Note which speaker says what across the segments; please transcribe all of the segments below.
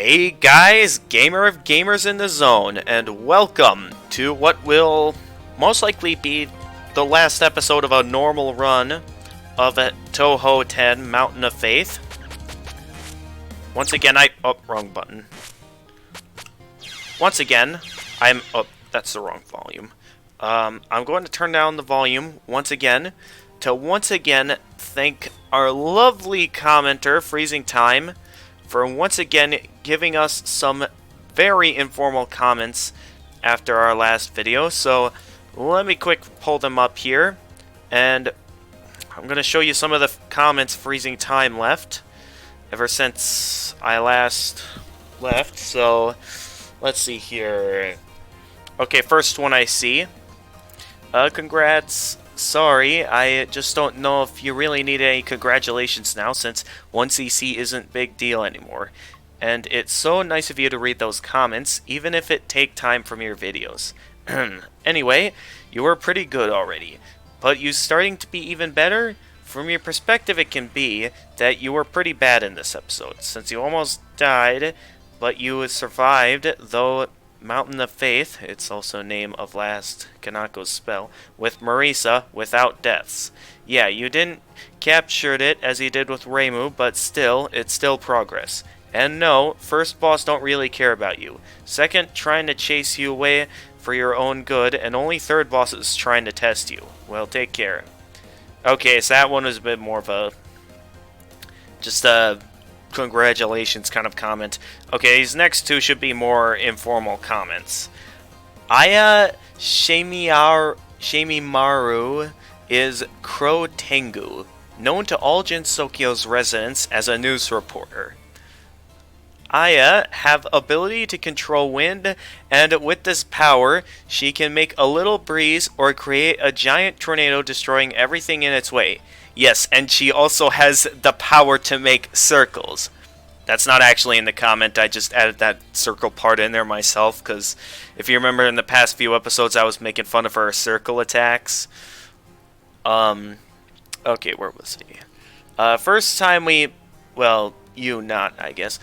Speaker 1: Hey guys, gamer of gamers in the zone, and welcome to what will most likely be the last episode of a normal run of a Touhou 10 Mountain of Faith. Once again, wrong button. Once again, that's the wrong volume. I'm going to turn down the volume once again to thank our lovely commenter, Freezing Time, for once again giving us some very informal comments after our last video. So let me quick pull them up here, and I'm going to show you some of the comments Freezing Time left ever since I last left. So let's see here. Okay, first one I see. Congrats. Sorry, I just don't know if you really need any congratulations now, since 1cc isn't big deal anymore. And it's so nice of you to read those comments, even if it take time from your videos. Anyway, you were pretty good already, but you starting to be even better? From your perspective, it can be that you were pretty bad in this episode, since you almost died, but you survived, though Mountain of Faith, it's also name of last Kanako's spell, with Marisa without deaths. Yeah, you didn't captured it as you did with Reimu, but still, it's still progress. And no, first boss don't really care about you. Second, trying to chase you away for your own good, and only third boss is trying to test you. Well, take care. Okay, so that one was a bit more of a just a congratulations kind of comment. Okay, these next two should be more informal comments. Aya Shemimaru is Crow Tengu, known to all Jinsokyo's residents as a news reporter. Aya have ability to control wind, and with this power, she can make a little breeze or create a giant tornado destroying everything in its way. Yes, and she also has the power to make circles. That's not actually in the comment, I just added that circle part in there myself, because if you remember in the past few episodes I was making fun of her circle attacks. Okay, where was he? First time I guess,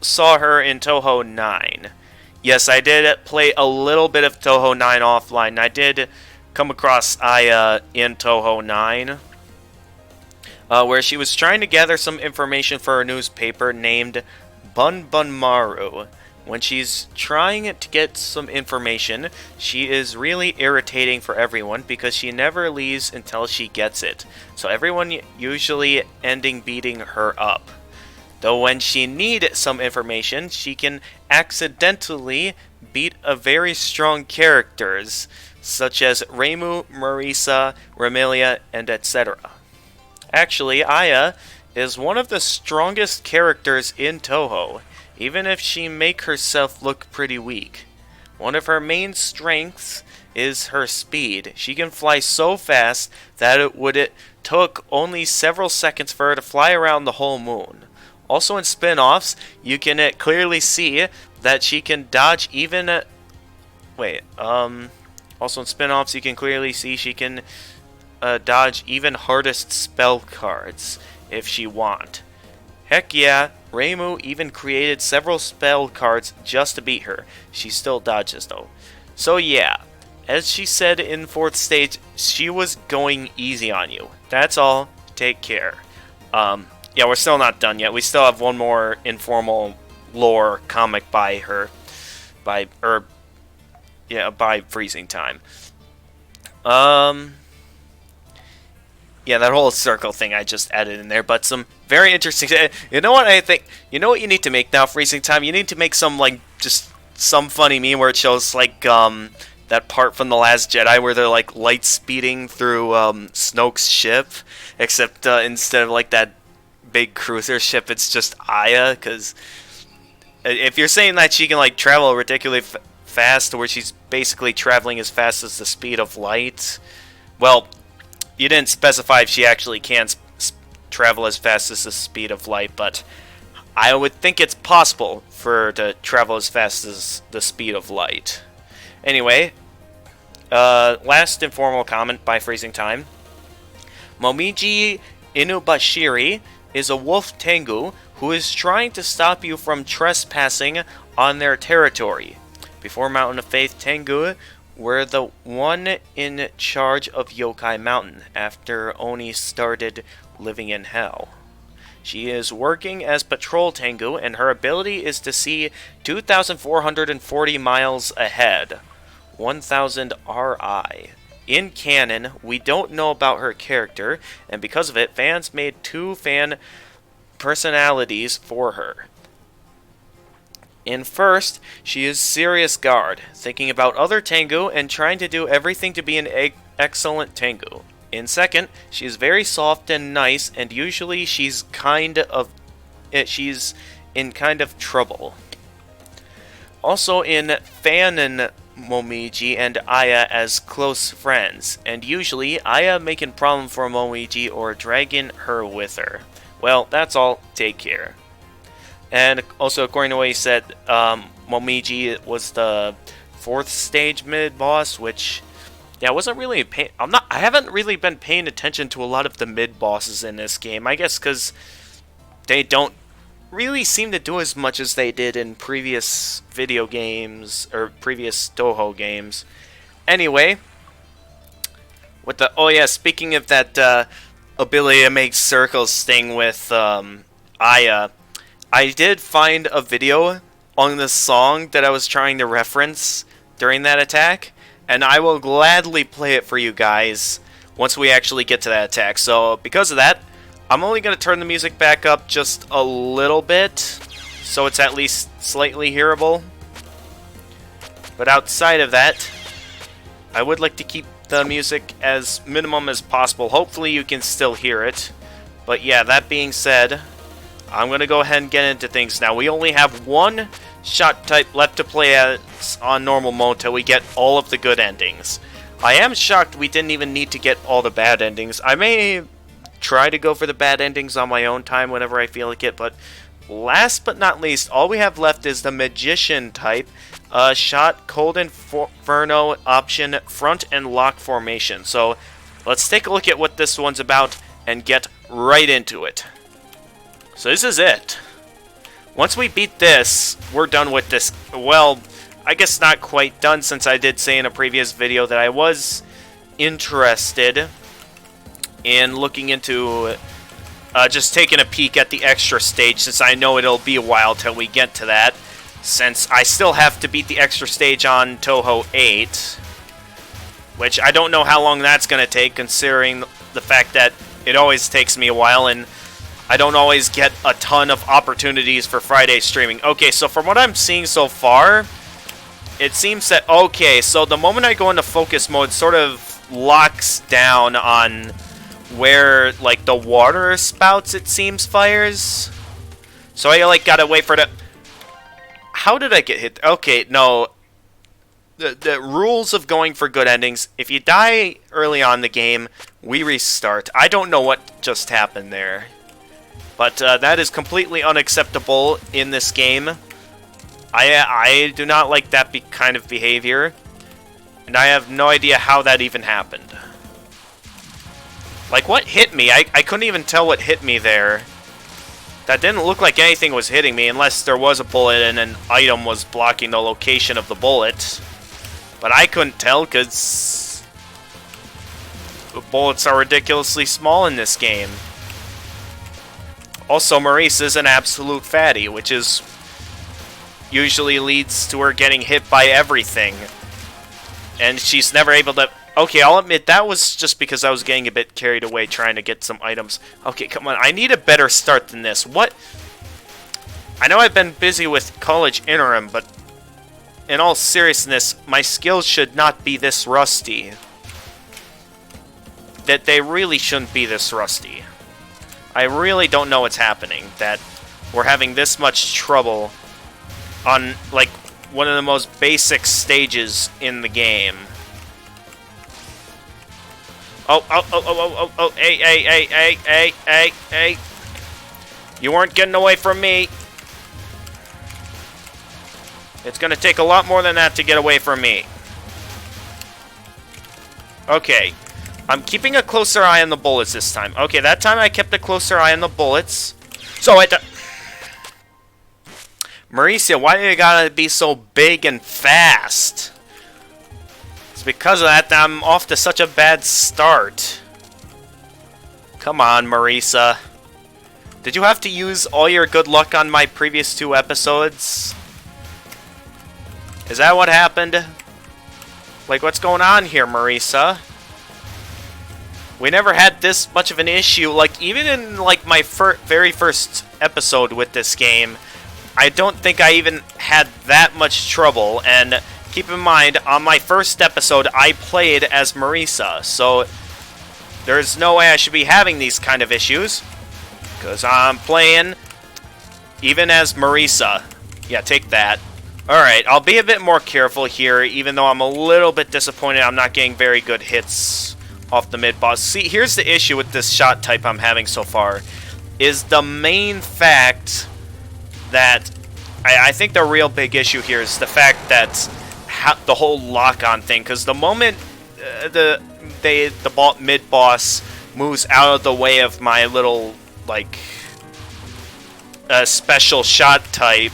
Speaker 1: saw her in Touhou 9. Yes, I did play a little bit of Touhou 9 offline. I did come across Aya in Touhou 9. Where she was trying to gather some information for a newspaper named Bun Bun Maru. When she's trying to get some information, she is really irritating for everyone because she never leaves until she gets it. So everyone usually ending beating her up. Though when she needs some information, she can accidentally beat a very strong characters, such as Reimu, Marisa, Remilia, and etc. Actually, Aya is one of the strongest characters in Touhou, even if she make herself look pretty weak. One of her main strengths is her speed. She can fly so fast that it took only several seconds for her to fly around the whole moon. Also in spin-offs, you can clearly see that she can dodge even... Also in spin-offs, you can clearly see she can dodge even hardest spell cards if she want. Heck yeah, Reimu even created several spell cards just to beat her. She still dodges though. So yeah, as she said in 4th stage, she was going easy on you. That's all. Take care. Yeah, we're still not done yet. We still have one more informal lore comic by her. By Freezing Time. Yeah, that whole circle thing I just added in there, but some very interesting... You know what I think? You know what you need to make now, Freezing Time? You need to make some, just some funny meme where it shows, that part from The Last Jedi where they're, light speeding through, Snoke's ship, except, instead of, that big cruiser ship, it's just Aya, because if you're saying that she can, travel ridiculously fast, where she's basically traveling as fast as the speed of light, well... You didn't specify if she actually can travel as fast as the speed of light, but I would think it's possible for her to travel as fast as the speed of light. Anyway, last informal comment by Freezing Time. Momiji Inubashiri is a wolf Tengu who is trying to stop you from trespassing on their territory. Before Mountain of Faith, Tengu were the one in charge of Yokai Mountain after Oni started living in hell. She is working as Patrol Tengu, and her ability is to see 2,440 miles ahead. 1,000 RI. In canon, we don't know about her character, and because of it, fans made 2 fan personalities for her. In first, she is serious guard, thinking about other Tengu and trying to do everything to be an excellent Tengu. In second, she is very soft and nice, and usually she's in kind of trouble. Also in Fanon, Momiji and Aya as close friends, and usually Aya making problem for Momiji or dragging her with her. Well, that's all. Take care. And also, according to what he said, Momiji was the 4th stage mid-boss, which, yeah, wasn't really I haven't really been paying attention to a lot of the mid-bosses in this game. I guess because they don't really seem to do as much as they did in previous video games, or previous Touhou games. Anyway, with the, oh yeah, speaking of that ability to make circles thing with Aya, I did find a video on the song that I was trying to reference during that attack, and I will gladly play it for you guys once we actually get to that attack. So because of that, I'm only going to turn the music back up just a little bit, so it's at least slightly hearable. But outside of that, I would like to keep the music as minimum as possible. Hopefully you can still hear it. But yeah, that being said, I'm going to go ahead and get into things now. We only have one shot type left to play as on normal mode till we get all of the good endings. I am shocked we didn't even need to get all the bad endings. I may try to go for the bad endings on my own time whenever I feel like it, but last but not least, all we have left is the Magician type, shot, Cold Inferno option, front and lock formation. So let's take a look at what this one's about and get right into it. So this is it. Once we beat this, we're done with this. Well, I guess not quite done, since I did say in a previous video that I was interested in looking into just taking a peek at the extra stage, since I know it'll be a while till we get to that, since I still have to beat the extra stage on Touhou 8, which I don't know how long that's going to take, considering the fact that it always takes me a while, and I don't always get a ton of opportunities for Friday streaming. Okay, so from what I'm seeing so far, it seems that, okay, so the moment I go into focus mode, it sort of locks down on where, like, the water spouts, it seems, fires. So I, like, gotta wait for the... How did I get hit? Okay, no. The rules of going for good endings, if you die early on in the game, we restart. I don't know what just happened there. But that is completely unacceptable in this game. I do not like that kind of behavior. And I have no idea how that even happened. Like, what hit me? I couldn't even tell what hit me there. That didn't look like anything was hitting me, unless there was a bullet and an item was blocking the location of the bullet. But I couldn't tell, because the bullets are ridiculously small in this game. Also, Maurice is an absolute fatty, which is usually leads to her getting hit by everything. And she's never able to... Okay, I'll admit, that was just because I was getting a bit carried away trying to get some items. Okay, come on, I need a better start than this. What? I know I've been busy with college interim, but in all seriousness, my skills should not be this rusty. That they really shouldn't be this rusty. I really don't know what's happening, that we're having this much trouble on, like, one of the most basic stages in the game. Oh, hey. You weren't getting away from me. It's gonna take a lot more than that to get away from me. Okay. I'm keeping a closer eye on the bullets this time. Okay, that time I kept a closer eye on the bullets. So Marisa, why do you gotta be so big and fast? It's because of that I'm off to such a bad start. Come on, Marisa. Did you have to use all your good luck on my previous 2 episodes? Is that what happened? Like, what's going on here, Marisa? We never had this much of an issue. Like, even in, like, my very first episode with this game, I don't think I even had that much trouble. And keep in mind, on my first episode, I played as Marisa. So, there's no way I should be having these kind of issues. Because I'm playing even as Marisa. Yeah, take that. Alright, I'll be a bit more careful here, even though I'm a little bit disappointed I'm not getting very good hits off the mid-boss. See, here's the issue with this shot type I'm having so far, is the main fact that... I think the real big issue here is the fact that the whole lock-on thing, because the moment the mid-boss moves out of the way of my little, like, special shot type,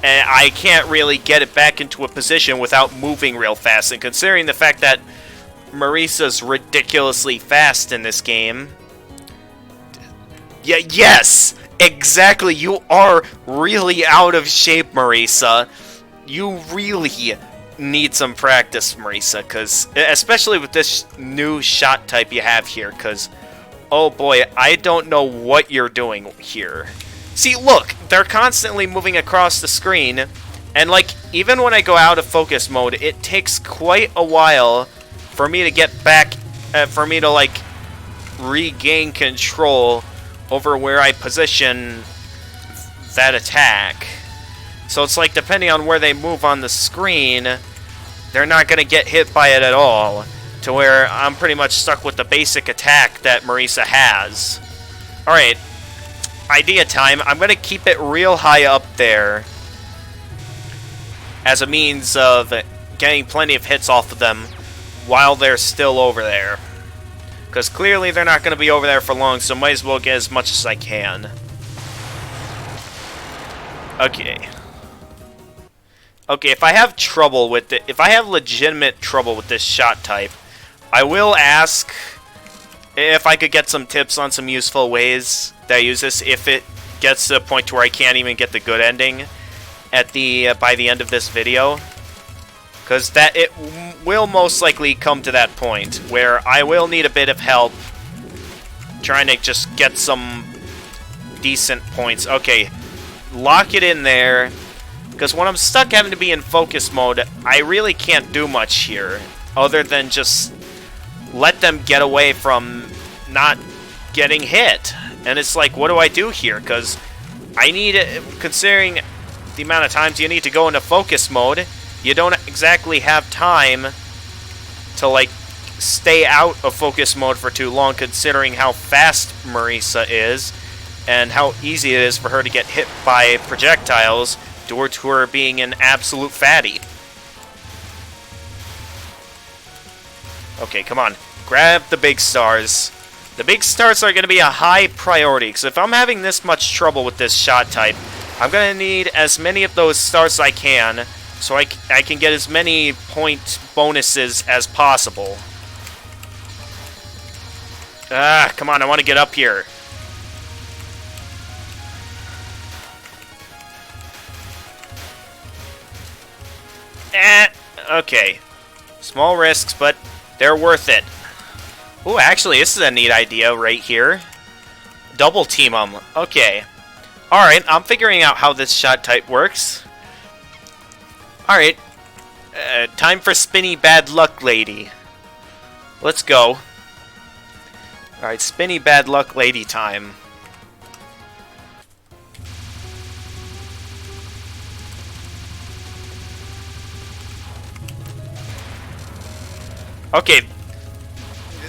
Speaker 1: and I can't really get it back into a position without moving real fast. And considering the fact that Marisa's ridiculously fast in this game... yes! Exactly! You are really out of shape, Marisa. You really need some practice, Marisa, because... especially with this new shot type you have here, because... oh boy, I don't know what you're doing here. See, look, they're constantly moving across the screen, and, like, even when I go out of focus mode, it takes quite a while for me to get back, for me to, like, regain control over where I position that attack. So it's like, depending on where they move on the screen, they're not going to get hit by it at all, to where I'm pretty much stuck with the basic attack that Marisa has. Alright. Idea time. I'm going to keep it real high up there as a means of getting plenty of hits off of them while they're still over there. Because clearly they're not going to be over there for long, so might as well get as much as I can. Okay. Okay, if I have trouble with it, if I have legitimate trouble with this shot type, I will ask if I could get some tips on some useful ways that I use this if it gets to the point to where I can't even get the good ending at the by the end of this video. Because that it will most likely come to that point where I will need a bit of help trying to just get some decent points. Okay, lock it in there. Because when I'm stuck having to be in focus mode, I really can't do much here other than just let them get away from not getting hit. And it's like, what do I do here? Because I need, considering the amount of times you need to go into focus mode, you don't exactly have time to, like, stay out of focus mode for too long, considering how fast Marisa is and how easy it is for her to get hit by projectiles due to her being an absolute fatty. Okay, come on. Grab the big stars. The big stars are going to be a high priority, because if I'm having this much trouble with this shot type, I'm going to need as many of those stars as I can, so I can get as many point bonuses as possible. Ah, come on, I want to get up here. Okay. Small risks, but they're worth it. Ooh, actually, this is a neat idea right here. Double team them. Okay. Alright, I'm figuring out how this shot type works. Alright. Time for Spinny Bad Luck Lady. Let's go. Alright, Spinny Bad Luck Lady time. Okay,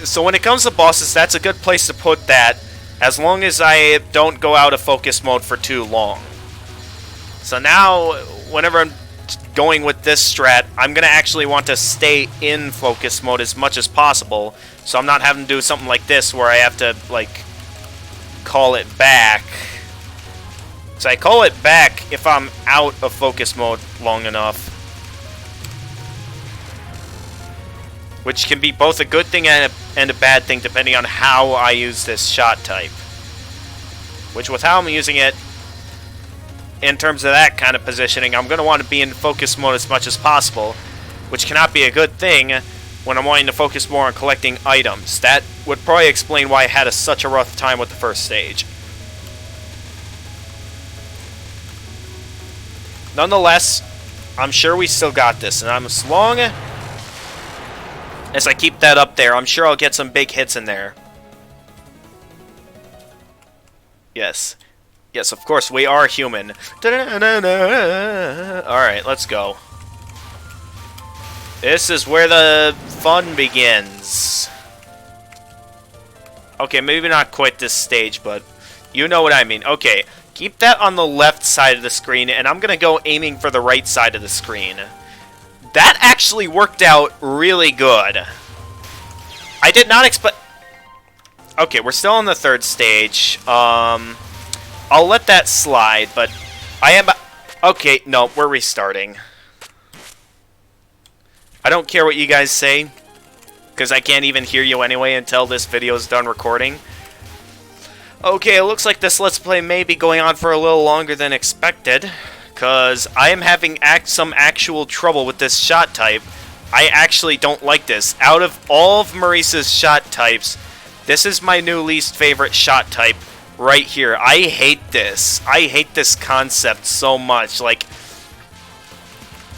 Speaker 1: so when it comes to bosses, that's a good place to put that, as long as I don't go out of focus mode for too long. So now, whenever I'm going with this strat, I'm going to actually want to stay in focus mode as much as possible, so I'm not having to do something like this where I have to, like, call it back. So I call it back if I'm out of focus mode long enough. Which can be both a good thing and a bad thing depending on how I use this shot type. Which, with how I'm using it, in terms of that kind of positioning, I'm going to want to be in focus mode as much as possible, which cannot be a good thing when I'm wanting to focus more on collecting items. That would probably explain why I had such a rough time with the first stage. Nonetheless, I'm sure we still got this, and as long as I keep that up there, I'm sure I'll get some big hits in there. Yes. Yes, of course, we are human. Alright, let's go. This is where the fun begins. Okay, maybe not quite this stage, but you know what I mean. Okay, keep that on the left side of the screen, and I'm going to go aiming for the right side of the screen. That actually worked out really good. I did not expect... Okay, we're still on the third stage. I'll let that slide, but I am... Okay, no, we're restarting. I don't care what you guys say, because I can't even hear you anyway until this video is done recording. Okay, it looks like this Let's Play may be going on for a little longer than expected, because I am having some actual trouble with this shot type. I actually don't like this. Out of all of Marisa's shot types, this is my new least favorite shot type. Right here. I hate this. I hate this concept so much. Like,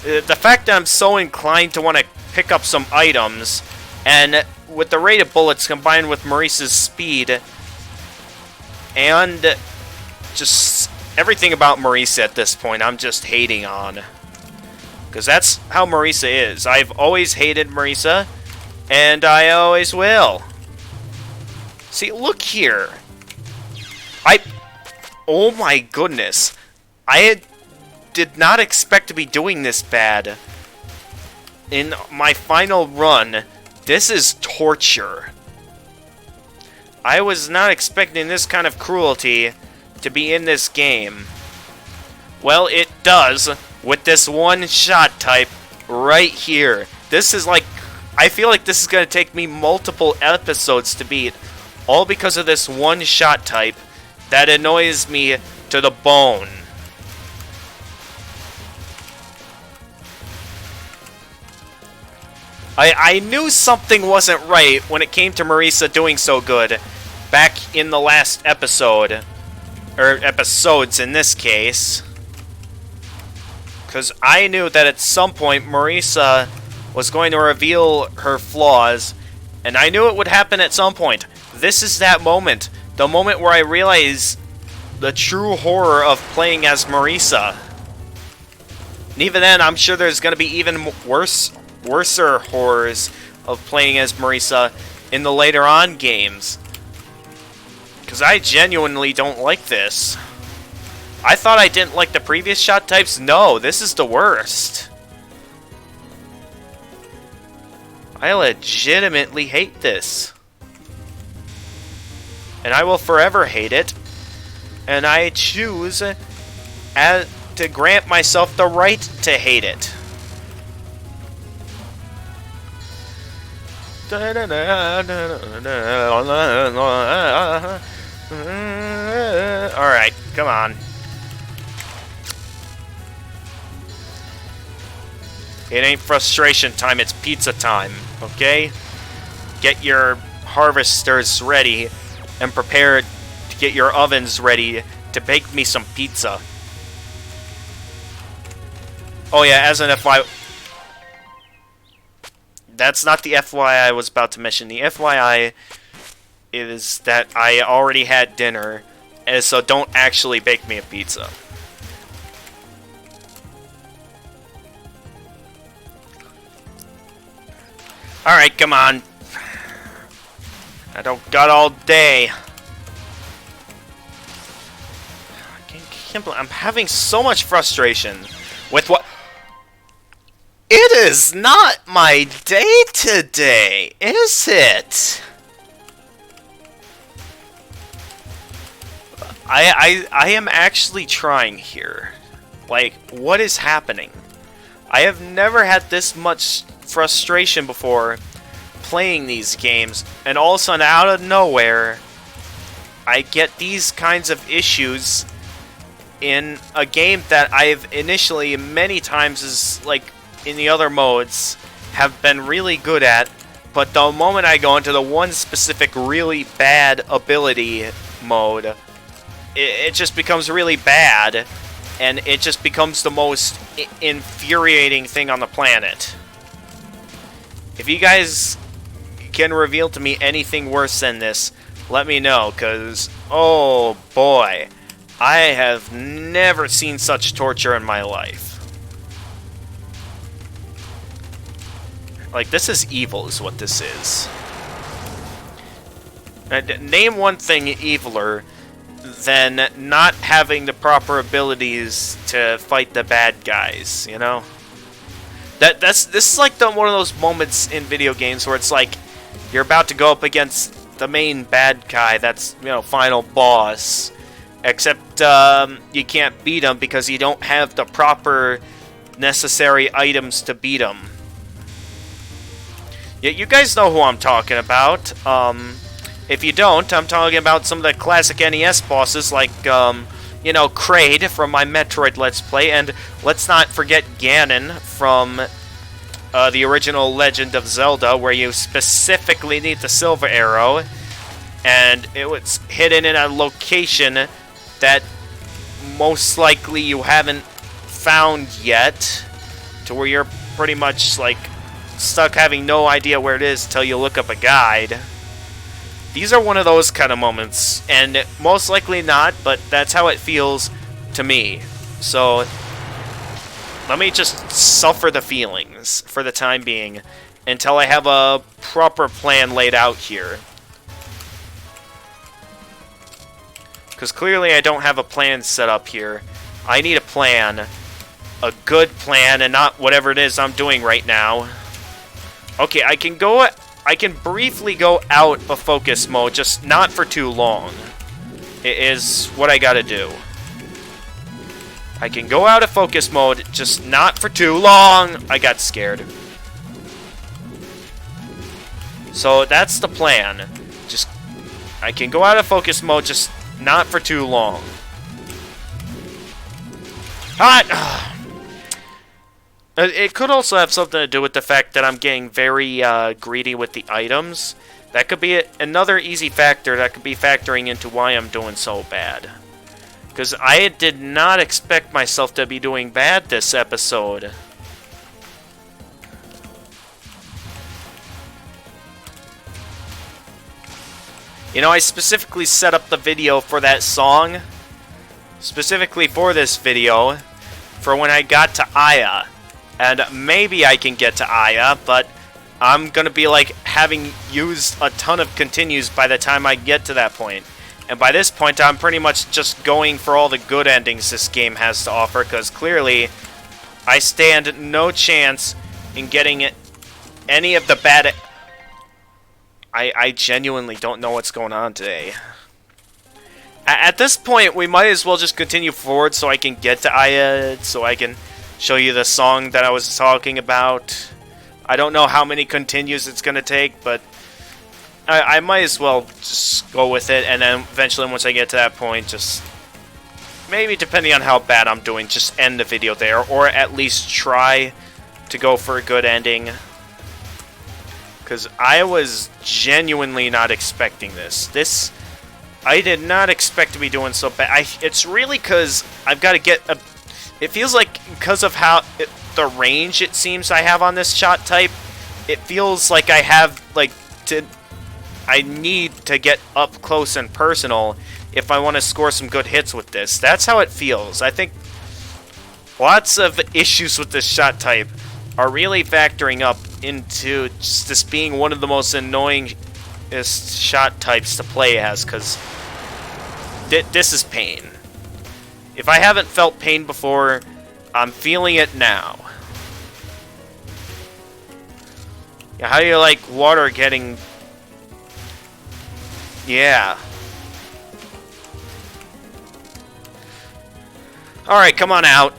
Speaker 1: the fact that I'm so inclined to want to pick up some items, and with the rate of bullets combined with Marisa's speed, and just everything about Marisa at this point, I'm just hating on. Because that's how Marisa is. I've always hated Marisa, and I always will. See, look here. Oh my goodness. I did not expect to be doing this bad. In my final run, this is torture. I was not expecting this kind of cruelty to be in this game. Well, it does with this one shot type right here. This is like... I feel like this is going to take me multiple episodes to beat, all because of this one shot type that annoys me to the bone. I knew something wasn't right when it came to Marisa doing so good back in the last episode. Or episodes in this case. Because I knew that at some point Marisa was going to reveal her flaws. And I knew it would happen at some point. This is that moment. The moment where I realize the true horror of playing as Marisa. And even then, I'm sure there's going to be even worser horrors of playing as Marisa in the later on games. Because I genuinely don't like this. I thought I didn't like the previous shot types. No, this is the worst. I legitimately hate this. And I will forever hate it. And I choose to grant myself the right to hate it. Alright, come on. It ain't frustration time, it's pizza time, okay? Get your harvesters ready and prepare to get your ovens ready to bake me some pizza. Oh yeah, as an FYI... That's not the FYI I was about to mention. The FYI is that I already had dinner, and so don't actually bake me a pizza. Alright, come on. I don't got all day. I'm having so much frustration with what... It is not my day today, is it? I am actually trying here. Like, what is happening? I have never had this much frustration before playing these games, and all of a sudden, out of nowhere, I get these kinds of issues in a game that I've initially many times is like in the other modes have been really good at, but the moment I go into the one specific really bad ability mode, it just becomes really bad, and it just becomes the most infuriating thing on the planet. If you guys can reveal to me anything worse than this, let me know, because, oh boy, I have never seen such torture in my life. Like, this is evil, is what this is. Name one thing eviler than not having the proper abilities to fight the bad guys, you know? This is like one of those moments in video games where it's like you're about to go up against the main bad guy, that's, you know, final boss. Except you can't beat him because you don't have the proper necessary items to beat him. Yeah, you guys know who I'm talking about. If you don't, I'm talking about some of the classic NES bosses like, you know, Kraid from my Metroid Let's Play, and let's not forget Ganon from the original Legend of Zelda, where you specifically need the Silver Arrow, and it was hidden in a location that most likely you haven't found yet, to where you're pretty much, like, stuck having no idea where it is until you look up a guide. These are one of those kind of moments, and most likely not, but that's how it feels to me. So, let me just suffer the feelings for the time being until I have a proper plan laid out here. Because clearly I don't have a plan set up here. I need a plan. A good plan, and not whatever it is I'm doing right now. Okay, I can briefly go out of focus mode, just not for too long. It is what I gotta do. I can go out of focus mode, just not for too long. I got scared. So that's the plan. Just, I can go out of focus mode, just not for too long. Hot! It could also have something to do with the fact that I'm getting very greedy with the items. That could be another easy factor that could be factoring into why I'm doing so bad. Because I did not expect myself to be doing bad this episode. You know, I specifically set up the video for that song, specifically for this video, for when I got to Aya. And maybe I can get to Aya, but I'm gonna be like having used a ton of continues by the time I get to that point. And by this point, I'm pretty much just going for all the good endings this game has to offer, because clearly I stand no chance in getting any of the bad... I genuinely don't know what's going on today. At this point, we might as well just continue forward so I can get to Aya, so I can show you the song that I was talking about. I don't know how many continues it's going to take, but I might as well just go with it, and then eventually once I get to that point, just maybe depending on how bad I'm doing, just end the video there, or at least try to go for a good ending. Because I was genuinely not expecting this. I did not expect to be doing so bad. It's really because I've got to get a... It feels like because of how the range it seems I have on this shot type, it feels like I have, like, I need to get up close and personal if I want to score some good hits with this. That's how it feels. I think lots of issues with this shot type are really factoring up into just this being one of the most annoyingest shot types to play as, because this is pain. If I haven't felt pain before, I'm feeling it now. How do you like water getting... Yeah. Alright, come on out.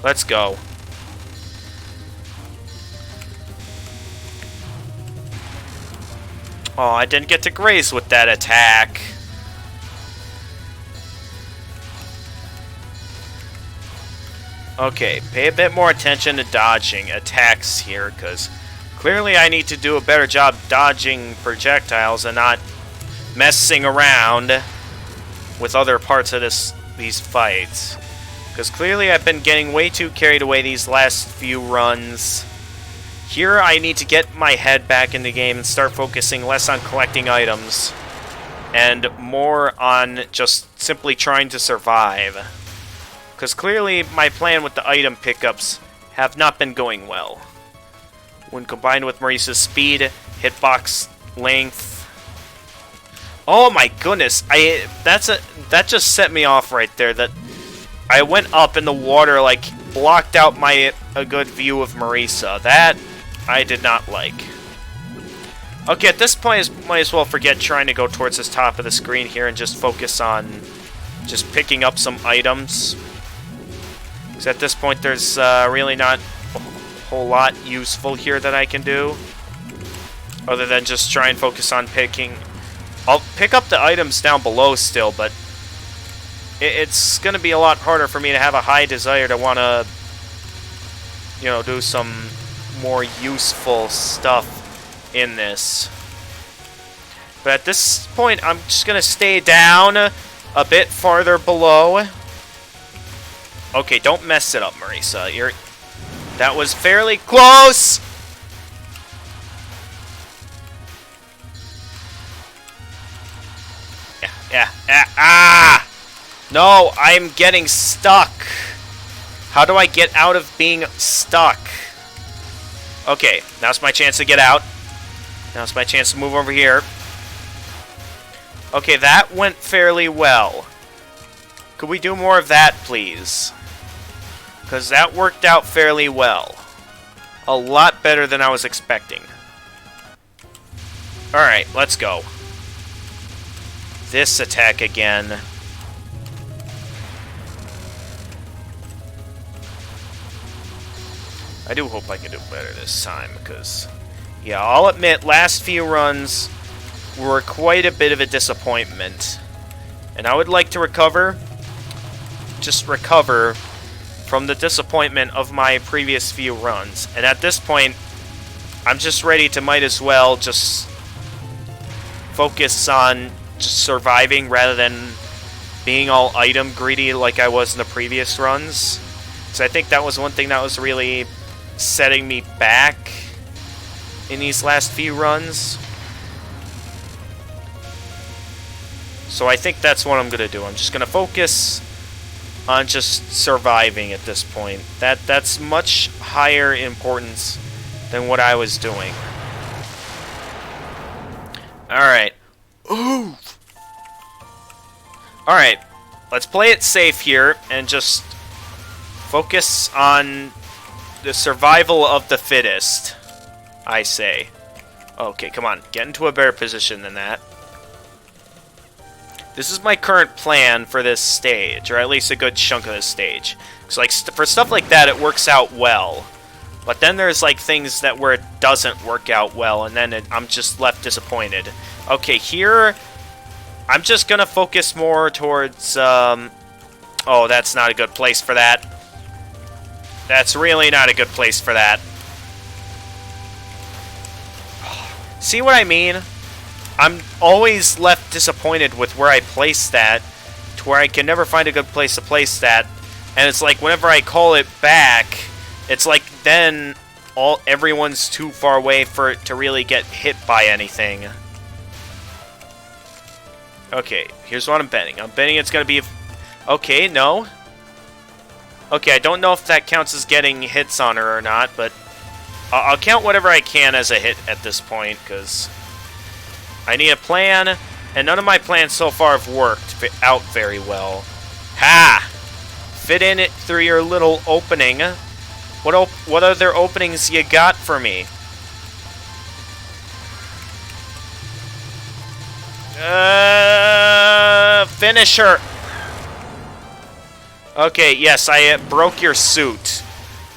Speaker 1: Let's go. Oh, I didn't get to graze with that attack. Okay, pay a bit more attention to dodging attacks here, because clearly I need to do a better job dodging projectiles and not messing around with other parts of these fights. Because clearly I've been getting way too carried away these last few runs. Here I need to get my head back in the game and start focusing less on collecting items and more on just simply trying to survive. Because clearly my plan with the item pickups have not been going well. When combined with Marisa's speed, hitbox length... Oh my goodness, that just set me off right there. That I went up and the water like blocked out a good view of Marisa. That I did not like. Okay, at this point I might as well forget trying to go towards this top of the screen here and just focus on just picking up some items. Because at this point there's really not a whole lot useful here that I can do. Other than just try and focus on picking... I'll pick up the items down below still, but it's going to be a lot harder for me to have a high desire to want to, you know, do some more useful stuff in this. But at this point, I'm just going to stay down a bit farther below. Okay, don't mess it up, Marisa. That was fairly close! Ah! No, I'm getting stuck. How do I get out of being stuck? Okay, now's my chance to get out. Now's my chance to move over here. Okay, that went fairly well. Could we do more of that, please? Because that worked out fairly well. A lot better than I was expecting. Alright, let's go. This attack again. I do hope I can do better this time, because... Yeah, I'll admit, last few runs were quite a bit of a disappointment. And I would like to recover. Just recover from the disappointment of my previous few runs. And at this point, I'm just ready to might as well just focus on just surviving rather than being all item greedy like I was in the previous runs. Because I think that was one thing that was really setting me back in these last few runs. So I think that's what I'm going to do. I'm just going to focus on just surviving at this point. That's much higher importance than what I was doing. Alright. Ooh! Alright. Let's play it safe here and just focus on the survival of the fittest, I say. Okay, come on. Get into a better position than that. This is my current plan for this stage, or at least a good chunk of this stage. Because like, for stuff like that, it works out well. But then there's like things that where it doesn't work out well, and then I'm just left disappointed. Okay, here, I'm just going to focus more towards... oh, that's not a good place for that. That's really not a good place for that. See what I mean? I'm always left disappointed with where I place that, to where I can never find a good place to place that. And it's like whenever I call it back, it's like then everyone's too far away for it to really get hit by anything. Okay, here's what I'm betting. I'm betting it's going to be... Okay, no. Okay, I don't know if that counts as getting hits on her or not, but I'll count whatever I can as a hit at this point, because I need a plan, and none of my plans so far have worked out very well. Ha! fit in it through your little opening. What other openings you got for me? Finish her. Okay, yes, I broke your suit.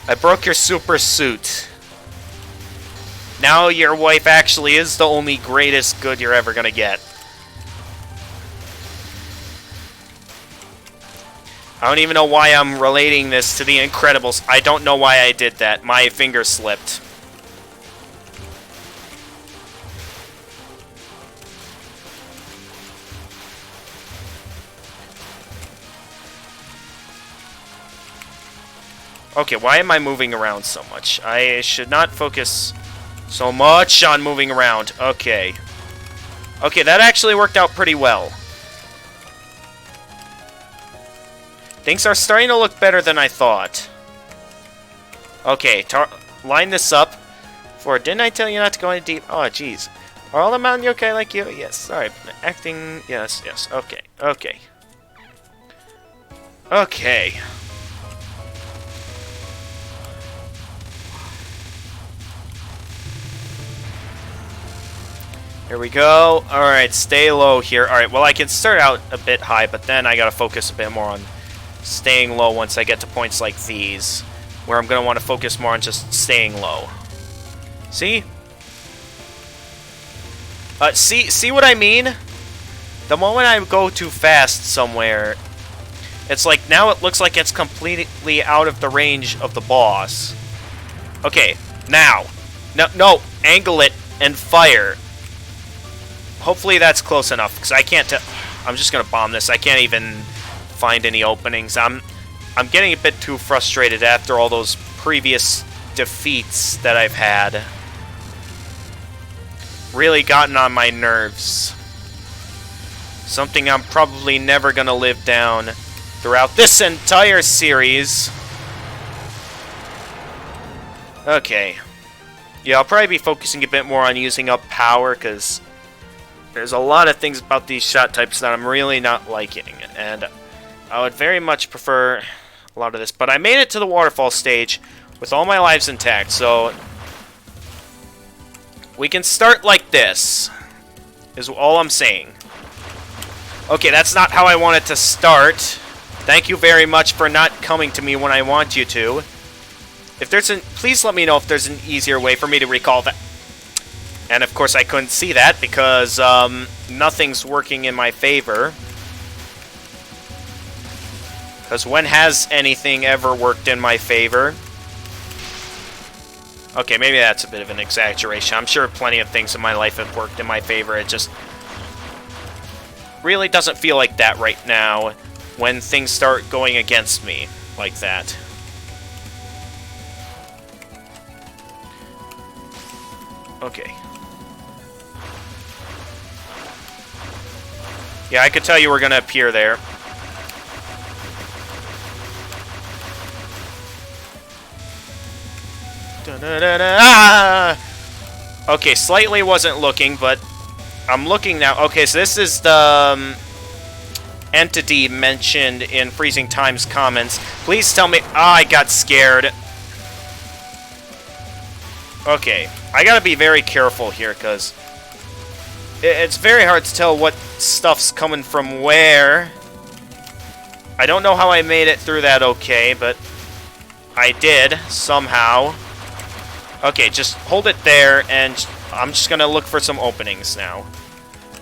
Speaker 1: I broke your super suit. Now your wife actually is the only greatest good you're ever gonna get. I don't even know why I'm relating this to The Incredibles. I don't know why I did that. My finger slipped. Okay, why am I moving around so much? I should not focus so much on moving around. Okay. Okay, that actually worked out pretty well. Things are starting to look better than I thought. Okay, line this up. Didn't I tell you not to go in deep? Oh, jeez. Are all the mountain yokai like you? Yes, sorry. Acting, yes. Okay. Okay. Here we go. Alright, stay low here. Alright, well, I can start out a bit high, but then I gotta focus a bit more on staying low once I get to points like these, where I'm gonna want to focus more on just staying low. See? See what I mean? The moment I go too fast somewhere, it's like, now it looks like it's completely out of the range of the boss. Okay, now. No, angle it and fire. Hopefully that's close enough, because I can't tell. I'm just gonna bomb this. I can't even find any openings. I'm getting a bit too frustrated after all those previous defeats that I've had. Really gotten on my nerves. Something I'm probably never gonna live down throughout this entire series. Okay. Yeah, I'll probably be focusing a bit more on using up power, because there's a lot of things about these shot types that I'm really not liking, and I would very much prefer a lot of this. But I made it to the waterfall stage with all my lives intact, so we can start like this, is all I'm saying. Okay, that's not how I wanted to start. Thank you very much for not coming to me when I want you to. If there's please let me know if there's an easier way for me to recall that. And of course I couldn't see that because nothing's working in my favor. Because when has anything ever worked in my favor? Okay, maybe that's a bit of an exaggeration. I'm sure plenty of things in my life have worked in my favor. It just really doesn't feel like that right now when things start going against me like that. Okay. Yeah, I could tell you were going to appear there. Okay, slightly wasn't looking, but I'm looking now. Okay, so this is the entity mentioned in Freezing Time's comments. Please tell me... Ah, I got scared. Okay, I gotta be very careful here, because it's very hard to tell what stuff's coming from where. I don't know how I made it through that okay, but I did, somehow. Okay, just hold it there, and I'm just gonna look for some openings now.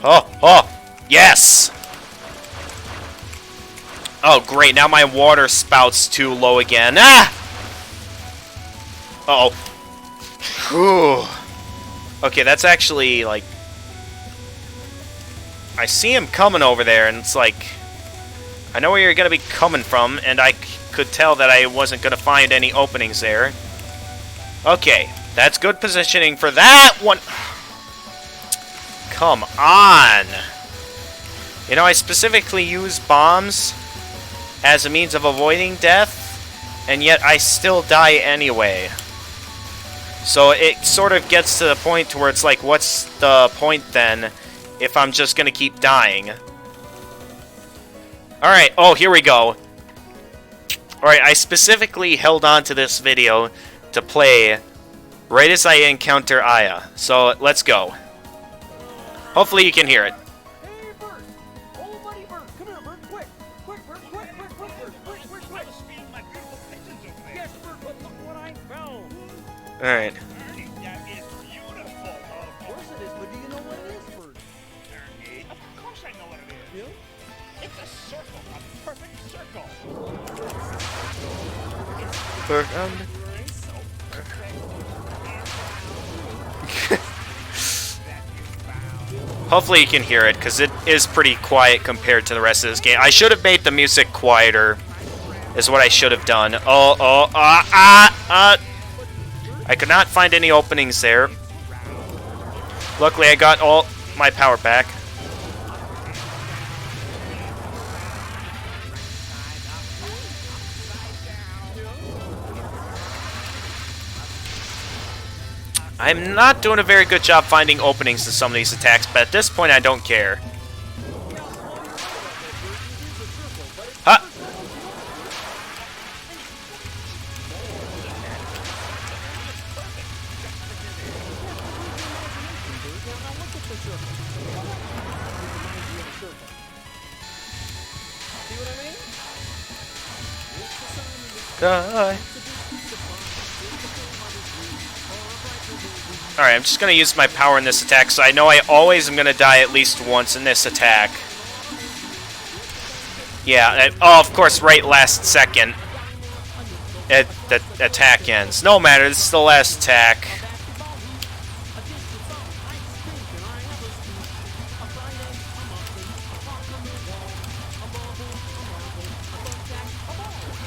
Speaker 1: Oh, yes! Oh, great, now my water spout's too low again. Ah! Uh-oh. Whew. Okay, that's actually, like... I see him coming over there, and it's like... I know where you're gonna be coming from, and I could tell that I wasn't gonna find any openings there. Okay, that's good positioning for that one. Come on. You know, I specifically use bombs as a means of avoiding death, and yet I still die anyway. So it sort of gets to the point to where it's like, what's the point then if I'm just gonna keep dying? Alright, oh, here we go. Alright, I specifically held on to this video to play right as I encounter Aya. So, let's go. Hopefully you can hear it.
Speaker 2: Hey, Bert! Oh, buddy, Bert! Come here, Bert! Quick! Quick, Bert! Quick, quick, quick, Bert! Quick, quick, quick! My beautiful pigeons over there. Yes, Bert, but look what I found!
Speaker 1: Alright.
Speaker 2: Ernie, that is beautiful! Of course it is, but do you know what it is, Bert? Ernie, of course I know what it is. Really? It's a circle, a perfect circle!
Speaker 1: Bert, Hopefully you can hear it, because it is pretty quiet compared to the rest of this game. I should have made the music quieter, is what I should have done. I could not find any openings there. Luckily, I got all my power back. I'm not doing a very good job finding openings to some of these attacks, but at this point I don't care. Huh? Die. Alright, I'm just going to use my power in this attack, so I know I always am going to die at least once in this attack. Yeah, oh, of course, right last second. The attack ends. No matter, this is the last attack.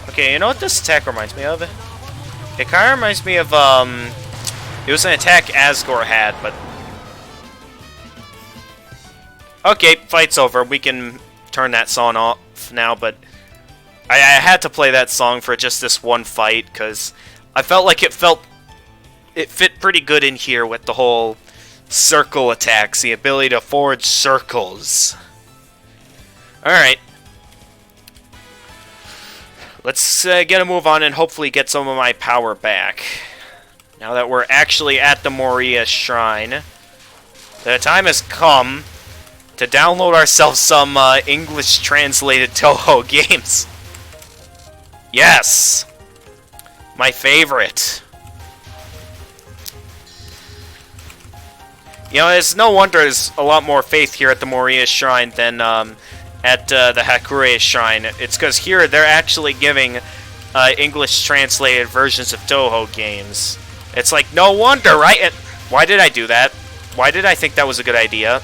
Speaker 1: Okay, you know what this attack reminds me of? It kind of reminds me of, it was an attack Asgore had, but... Okay, fight's over. We can turn that song off now, but... I had to play that song for just this one fight, because I felt like it fit pretty good in here with the whole circle attacks, the ability to forge circles. Alright. Let's get a move on and hopefully get some of my power back. Now that we're actually at the Moria Shrine, the time has come to download ourselves some English-translated Touhou games. Yes! My favorite. You know, it's no wonder there's a lot more faith here at the Moria Shrine than at the Hakure Shrine. It's because here they're actually giving English-translated versions of Touhou games. It's like, no wonder, right? Why did I do that? Why did I think that was a good idea?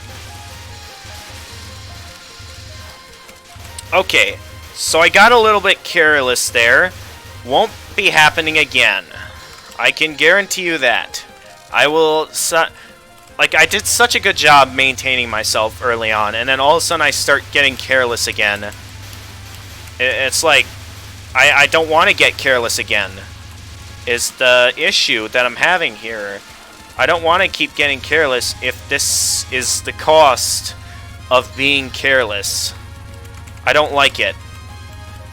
Speaker 1: Okay, so I got a little bit careless there. Won't be happening again. I can guarantee you that. I will... Like, I did such a good job maintaining myself early on, and then all of a sudden I start getting careless again. It's like, I don't want to get careless again. Is the issue that I'm having here. I don't want to keep getting careless if this is the cost of being careless. I don't like it.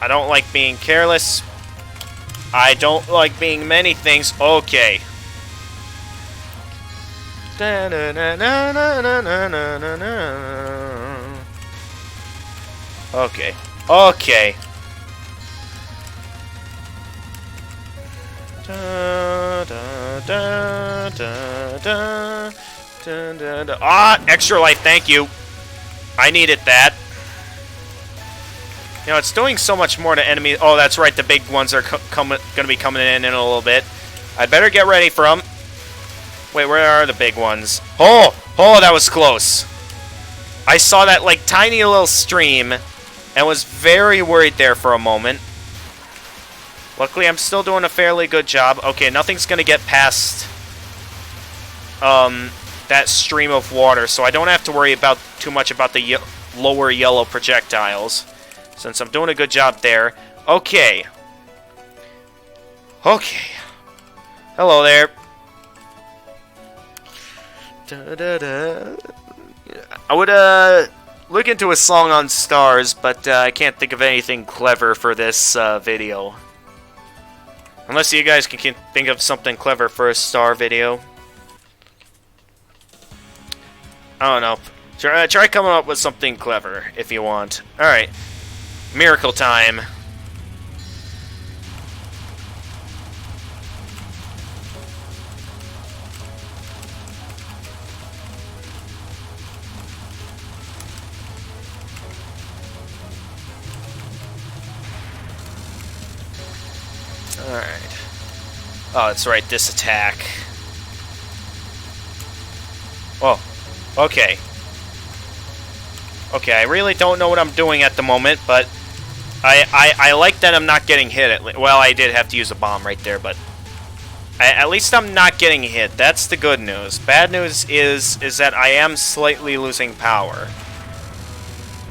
Speaker 1: I don't like being careless. I don't like being many things. Okay. Okay. Okay. Ah, extra life, thank you. I needed that. You know, it's doing so much more to enemies. Oh, that's right, the big ones are going to be coming in a little bit. I'd better get ready for them. Wait, where are the big ones? Oh, that was close. I saw that, like, tiny little stream and was very worried there for a moment. Luckily, I'm still doing a fairly good job. Okay, nothing's going to get past that stream of water, so I don't have to worry about too much about the lower yellow projectiles, since I'm doing a good job there. Okay. Okay. Hello there. I would looking to a song on stars, but I can't think of anything clever for this video. Unless you guys can think of something clever for a star video. I don't know. Try coming up with something clever if you want. Alright. Miracle time. Alright. Oh, that's right, this attack. Oh, okay. Okay, I really don't know what I'm doing at the moment, but I like that I'm not getting hit. Well, I did have to use a bomb right there, but at least I'm not getting hit. That's the good news. Bad news is that I am slightly losing power.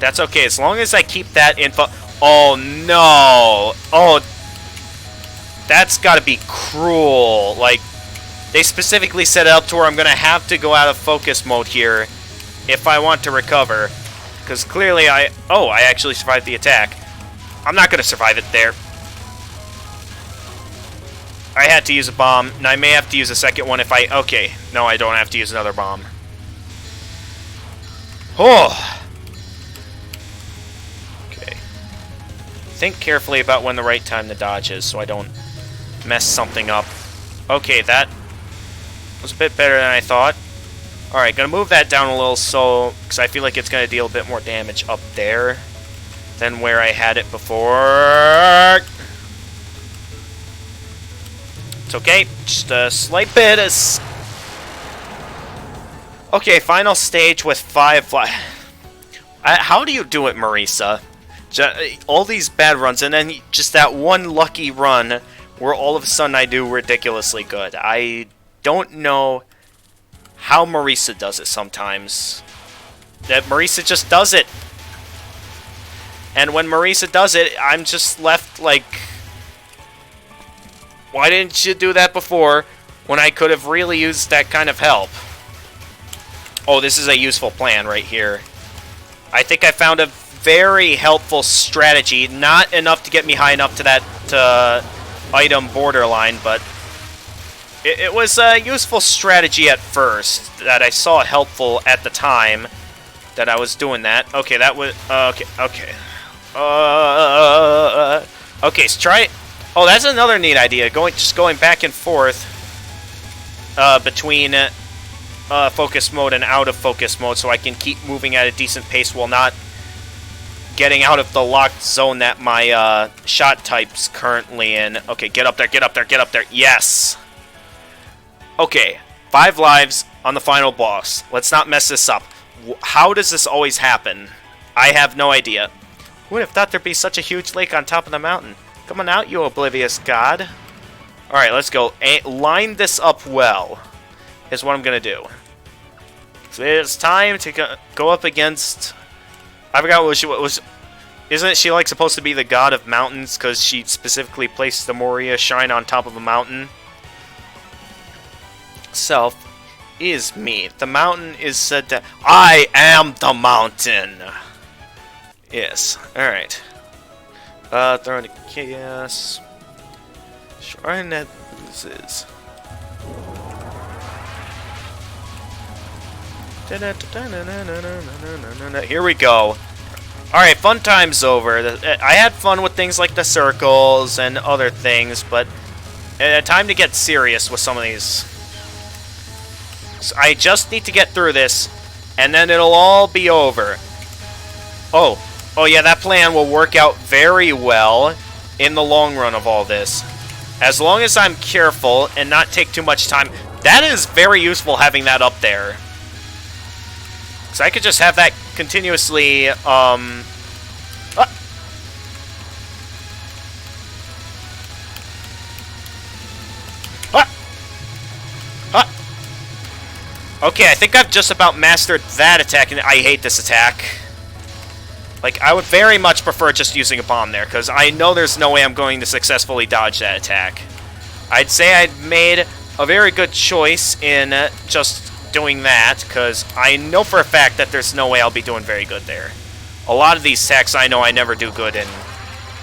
Speaker 1: That's okay, as long as I keep that info. Oh, no. Oh, that's gotta be cruel. Like, they specifically set it up to where I'm gonna have to go out of focus mode here if I want to recover. Because clearly I actually survived the attack. I'm not gonna survive it there. I had to use a bomb, and I may have to use a second one if I... Okay, no, I don't have to use another bomb. Oh! Okay. Think carefully about when the right time to dodge is, so I don't mess something up. Okay, that was a bit better than I thought. Alright, gonna move that down a little because I feel like it's gonna deal a bit more damage up there than where I had it before. It's okay, just a slight bit. Okay, final stage with 5 how do you do it, Marisa? All these bad runs, and then just that one lucky run where all of a sudden I do ridiculously good. I don't know how Marisa does it sometimes. That Marisa just does it. And when Marisa does it, I'm just left like, why didn't you do that before when I could have really used that kind of help? Oh, this is a useful plan right here. I think I found a very helpful strategy. Not enough to get me high enough to that item borderline, but it was a useful strategy at first that I saw helpful at the time that I was doing that. Okay, that was... okay. Okay, so try... Oh, that's another neat idea. Just going back and forth between focus mode and out of focus mode so I can keep moving at a decent pace while not getting out of the locked zone that my shot type's currently in. Okay, get up there, get up there, get up there. Yes! Okay, 5 lives on the final boss. Let's not mess this up. How does this always happen? I have no idea. Who would have thought there'd be such a huge lake on top of the mountain? Come on out, you oblivious god. Alright, let's go. Line this up well, is what I'm going to do. So it's time to go up against... I forgot what she was... Isn't she, like, supposed to be the god of mountains because she specifically placed the Moria shrine on top of a mountain? Self is me. The mountain is said to... I am the mountain! Yes. Alright. Throw into chaos. Shrine that loses. Here we go. Alright, fun time's over. I had fun with things like the circles and other things, but time to get serious with some of these. So I just need to get through this, and then it'll all be over. Oh yeah, that plan will work out very well in the long run of all this. As long as I'm careful and not take too much time. That is very useful having that up there. So I could just have that continuously, Okay, I think I've just about mastered that attack, and I hate this attack. Like, I would very much prefer just using a bomb there, because I know there's no way I'm going to successfully dodge that attack. I'd say I'd made a very good choice in just doing that, because I know for a fact that there's no way I'll be doing very good there. A lot of these attacks I know I never do good in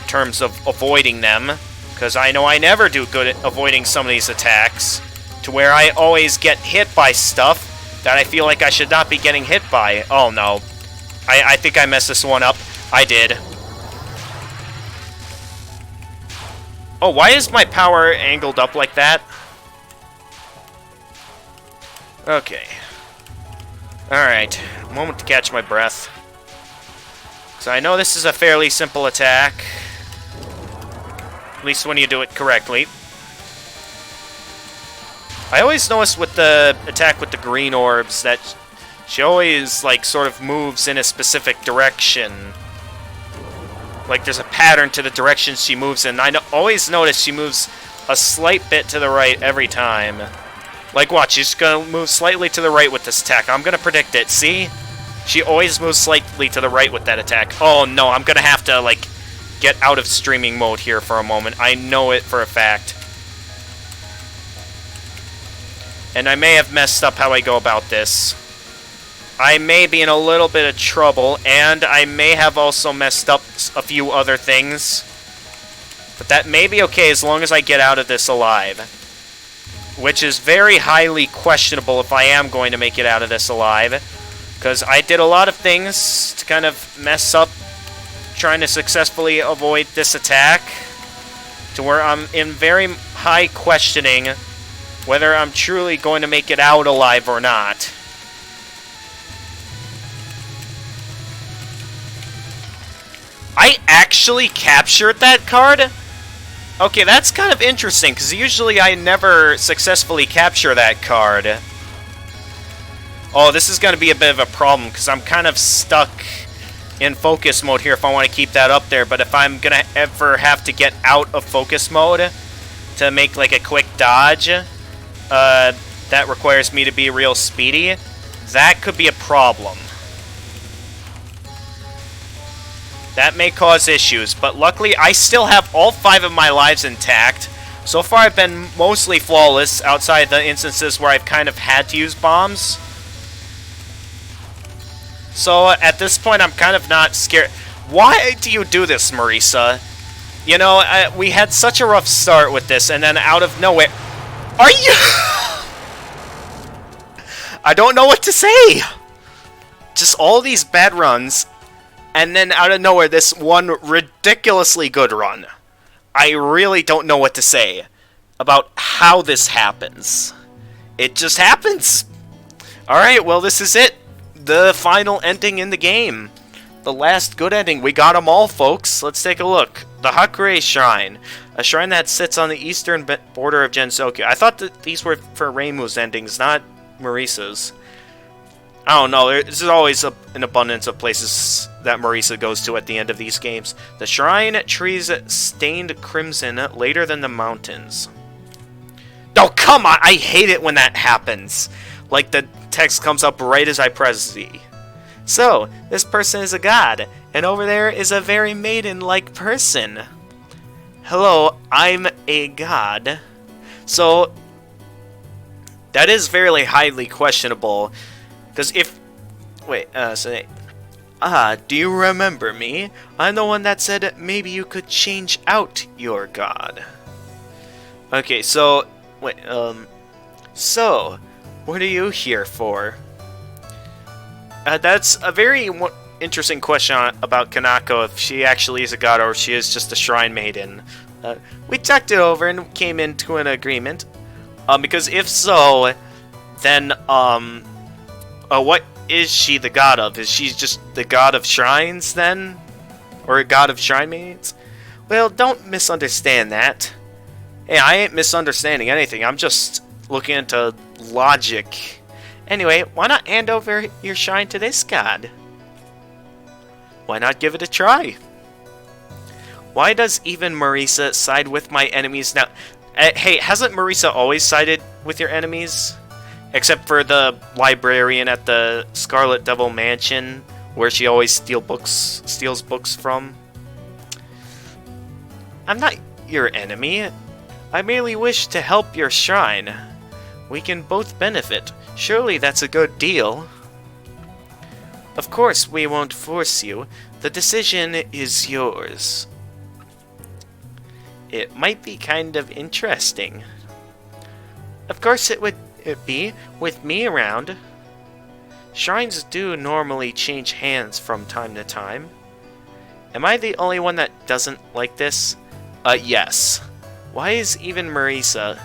Speaker 1: terms of avoiding them, because I know I never do good at avoiding some of these attacks, to where I always get hit by stuff that I feel like I should not be getting hit by. Oh no. I think I messed this one up. I did. Oh, why is my power angled up like that? Okay. Alright. Moment to catch my breath. So I know this is a fairly simple attack. At least when you do it correctly. I always notice with the attack with the green orbs that she always, like, sort of moves in a specific direction. Like, there's a pattern to the direction she moves in. I always notice she moves a slight bit to the right every time. Like, watch, she's gonna move slightly to the right with this attack. I'm gonna predict it, see? She always moves slightly to the right with that attack. Oh, no, I'm gonna have to, like, get out of streaming mode here for a moment. I know it for a fact. And I may have messed up how I go about this. I may be in a little bit of trouble, and I may have also messed up a few other things. But that may be okay as long as I get out of this alive. Which is very highly questionable if I am going to make it out of this alive. Because I did a lot of things to kind of mess up trying to successfully avoid this attack. To where I'm in very high questioning whether I'm truly going to make it out alive or not. I actually captured that card? Okay, that's kind of interesting, because usually I never successfully capture that card. Oh, this is going to be a bit of a problem, because I'm kind of stuck in focus mode here if I want to keep that up there, but if I'm going to ever have to get out of focus mode to make like a quick dodge, that requires me to be real speedy, that could be a problem. That may cause issues, but luckily I still have all 5 of my lives intact. So far I've been mostly flawless outside the instances where I've kind of had to use bombs. So at this point I'm kind of not scared. Why do you do this, Marisa? You know, we had such a rough start with this, and then out of nowhere... Are you... I don't know what to say! Just all these bad runs... And then out of nowhere, this one ridiculously good run. I really don't know what to say about how this happens. It just happens. Alright, well this is it. The final ending in the game. The last good ending. We got them all, folks. Let's take a look. The Hakure Shrine. A shrine that sits on the eastern border of Gensoku. I thought that these were for Reimu's endings, not Marisa's. I don't know, there's always an abundance of places that Marisa goes to at the end of these games. The shrine trees stained crimson later than the mountains. Oh, come on! I hate it when that happens! Like the text comes up right as I press Z. So, this person is a god, and over there is a very maiden-like person. Hello, I'm a god. So, that is very highly questionable. Because if... Wait, do you remember me? I'm the one that said maybe you could change out your god. Okay, so... Wait, So, what are you here for? That's a very interesting question about Kanako, if she actually is a god or if she is just a shrine maiden. We talked it over and came into an agreement. Because if so, then, what is she the god of? Is she just the god of shrines, then? Or a god of shrine maidens? Well, don't misunderstand that. Hey, I ain't misunderstanding anything. I'm just looking into logic. Anyway, why not hand over your shrine to this god? Why not give it a try? Why does even Marisa side with my enemies now? Hey, hasn't Marisa always sided with your enemies? Except for the librarian at the Scarlet Devil Mansion, where she always steals books from. I'm not your enemy. I merely wish to help your shrine. We can both benefit. Surely that's a good deal. Of course, we won't force you. The decision is yours. It might be kind of interesting. Of course it would be, with me around. Shrines do normally change hands from time to time. Am I the only one that doesn't like this? Yes. Why is even Marisa?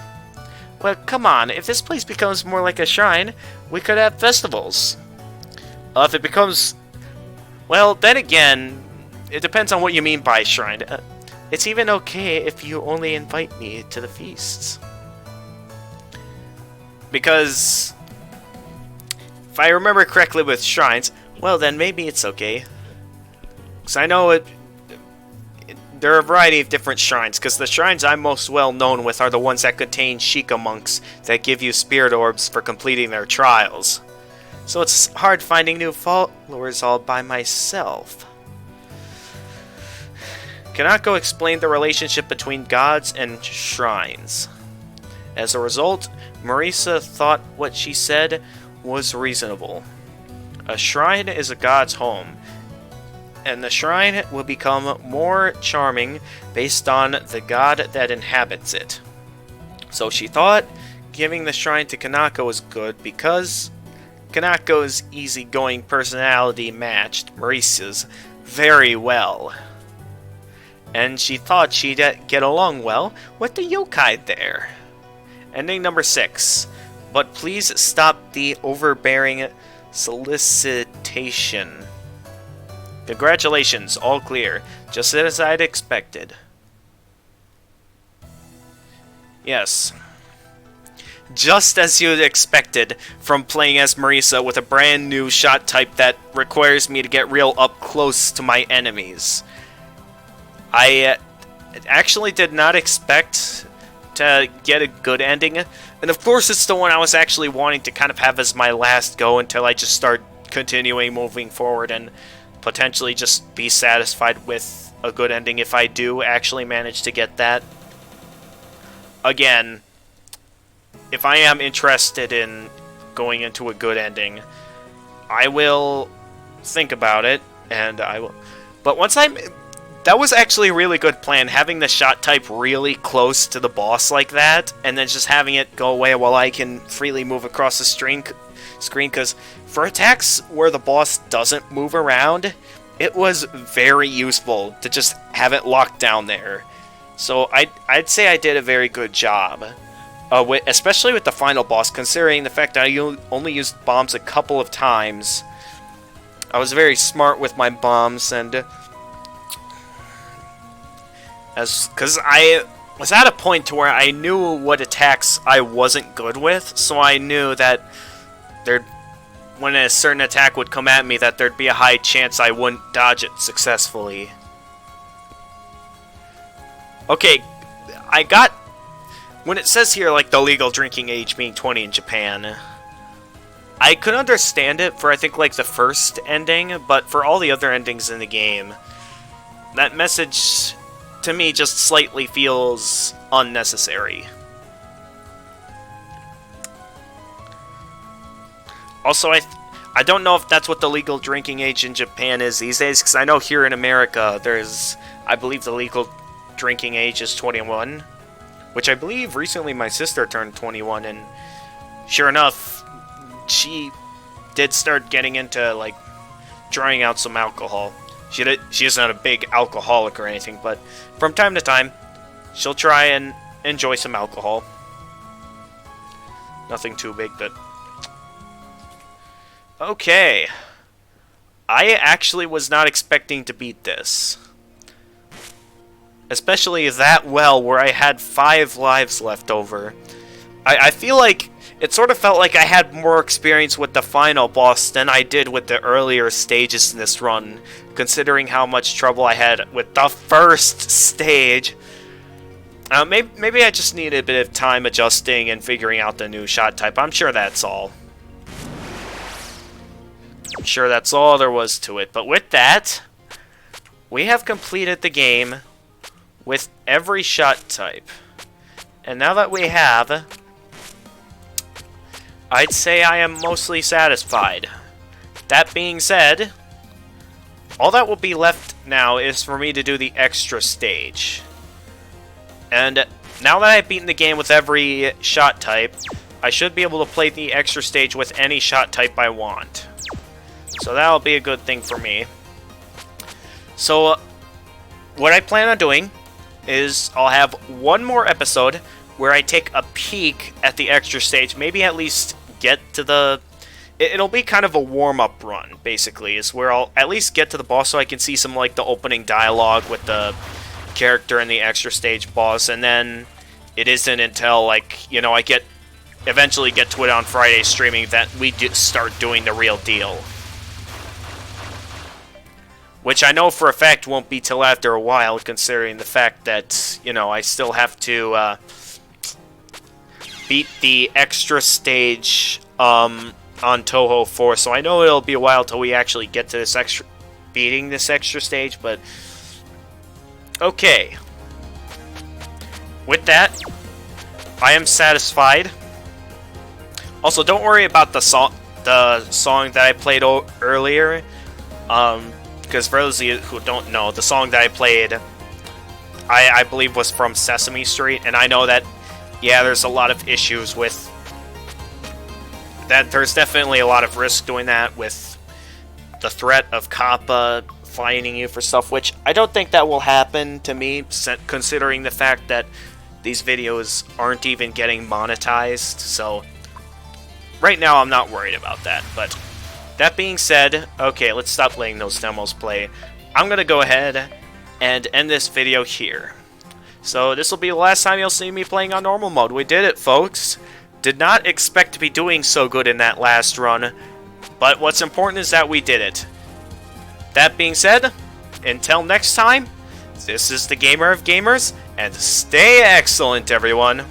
Speaker 1: Well, come on, if this place becomes more like a shrine, we could have festivals. If it becomes... Well, then again, it depends on what you mean by shrine. It's even okay if you only invite me to the feasts. Because... if I remember correctly with shrines, well then maybe it's okay. Because I know there are a variety of different shrines, because the shrines I'm most well known with are the ones that contain Sheikah monks that give you spirit orbs for completing their trials. So it's hard finding new followers all by myself. Kanako explained the relationship between gods and shrines. As a result, Marisa thought what she said was reasonable. A shrine is a god's home, and the shrine will become more charming based on the god that inhabits it. So she thought giving the shrine to Kanako was good because Kanako's easygoing personality matched Marisa's very well. And she thought she'd get along well with the yokai there. Ending number 6. But please stop the overbearing solicitation. Congratulations, all clear. Just as I'd expected. Yes. Just as you'd expected from playing as Marisa with a brand new shot type that requires me to get real up close to my enemies. I actually did not expect to get a good ending. And of course it's the one I was actually wanting to kind of have as my last go until I just start continuing moving forward and potentially just be satisfied with a good ending if I do actually manage to get that. Again, if I am interested in going into a good ending, I will think about it, and I will... But once I'm... That was actually a really good plan, having the shot type really close to the boss like that, and then just having it go away while I can freely move across the screen, because for attacks where the boss doesn't move around, it was very useful to just have it locked down there. So I'd say I did a very good job, especially with the final boss, considering the fact that I only used bombs a couple of times. I was very smart with my bombs, and... Because I was at a point to where I knew what attacks I wasn't good with, so I knew that when a certain attack would come at me, that there'd be a high chance I wouldn't dodge it successfully. Okay, I got... When it says here, like, the legal drinking age being 20 in Japan, I could understand it for, I think, like, the first ending, but for all the other endings in the game, that message... to me just slightly feels unnecessary. Also, I don't know if that's what the legal drinking age in Japan is these days, because I know here in America there's, I believe the legal drinking age is 21, which I believe recently my sister turned 21, and sure enough, she did start getting into, like, trying out some alcohol. She isn't a big alcoholic or anything, but from time to time, she'll try and enjoy some alcohol. Nothing too big, but... Okay. I actually was not expecting to beat this. Especially that well, where I had 5 lives left over. I feel like... It sort of felt like I had more experience with the final boss than I did with the earlier stages in this run, considering how much trouble I had with the first stage. Maybe I just needed a bit of time adjusting and figuring out the new shot type. I'm sure that's all. I'm sure that's all there was to it. But with that, we have completed the game with every shot type. And now that we have... I'd say I am mostly satisfied. That being said, all that will be left now is for me to do the extra stage. And now that I've beaten the game with every shot type, I should be able to play the extra stage with any shot type I want. So that'll be a good thing for me. So what I plan on doing is I'll have one more episode where I take a peek at the extra stage, maybe at least get to the... It'll be kind of a warm-up run, basically, is where I'll at least get to the boss so I can see some, like, the opening dialogue with the character and the extra stage boss, and then it isn't until, like, you know, I eventually get to it on Friday streaming that we start doing the real deal. Which I know for a fact won't be till after a while, considering the fact that, you know, I still have to beat the extra stage on Touhou 4, so I know it'll be a while till we actually get to this beating this extra stage, but okay. With that, I am satisfied. Also, don't worry about the song that I played earlier, because for those of you who don't know, the song that I played, I believe was from Sesame Street, and I know that, yeah, there's a lot of issues with that. There's definitely a lot of risk doing that with the threat of Kappa fining you for stuff, which I don't think that will happen to me, considering the fact that these videos aren't even getting monetized, so right now I'm not worried about that. But that being said, okay, let's stop letting those demos play. I'm gonna go ahead and end this video here. So this will be the last time you'll see me playing on normal mode. We did it, folks. Did not expect to be doing so good in that last run, but what's important is that we did it. That being said, until next time, this is the Gamer of Gamers, and stay excellent, everyone.